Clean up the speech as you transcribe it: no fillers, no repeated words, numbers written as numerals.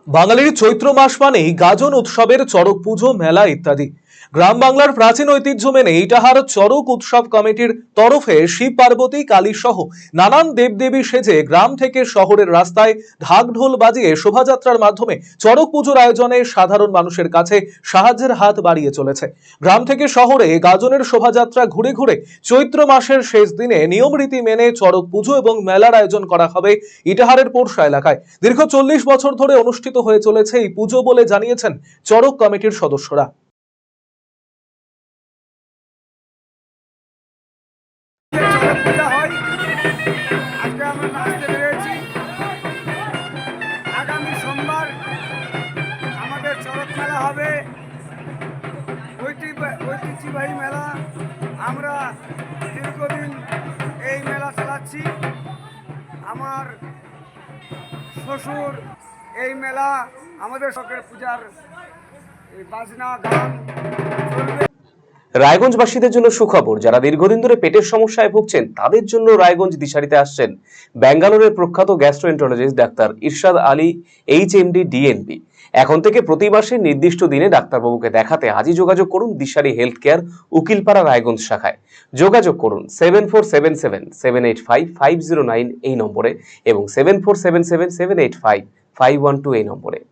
বাঙালির চৈত্র মাস মানেই গাজন উৎসবের চড়ক পুজো মেলা ইত্যাদি। গ্রাম বাংলার প্রাচীন ঐতিহ্য মেনে ইটাহার চড়ক উৎসব কমিটির তরফে শিব পার্বতী কালী সহ নানান দেবদেবী সেজে গ্রাম থেকে শহরের রাস্তায় ঢাক ঢোল বাজিয়ে শোভাযাত্রার মাধ্যমে চড়ক পুজোর আয়োজনে সাধারণ মানুষের কাছে সাহায্যের হাত বাড়িয়ে চলেছে। গ্রাম থেকে শহরে গাজনের শোভাযাত্রা ঘুরে ঘুরে চৈত্র মাসের শেষ দিনে নিয়ম রীতি মেনে চড়ক পুজো এবং মেলার আয়োজন করা হবে ইটাহারের পোরশা এলাকায়। দীর্ঘ 40 বছর ধরে অনুষ্ঠিত হয়ে চলেছে এই পুজো বলে জানিয়েছেন চড়ক কমিটির সদস্যরা। আগামী সোমবার আমাদের চড়ক মেলা হবে, ঐতিহ্যবাহী মেলা। আমরা দীর্ঘদিন এই মেলা চালাচ্ছি। আমার শ্বশুর এই মেলা আমাদের শখের পূজার বাজনা গান চলবে। রায়গঞ্জবাসীদের জন্য সুখবর, যারা দীর্ঘদিন ধরে পেটের সমস্যায় ভুগছেন তাদের জন্য রায়গঞ্জ দিশারিতে আসছেন ব্যাঙ্গালোরের প্রখ্যাত গ্যাস্ট্রোএন্টারোলজিস্ট ডাক্তার ইরশাদ আলী, এইচএমডি, ডিএনবি। এখন থেকে প্রতি মাসে নির্দিষ্ট দিনে ডাক্তারবাবুকে দেখাতে আজই যোগাযোগ করুন দিশারি হেলথ কেয়ার, উকিলপাড়া, রায়গঞ্জ শাখায়। যোগাযোগ করুন 7477785509 এই নম্বরে এবং 7477785512 এই নম্বরে।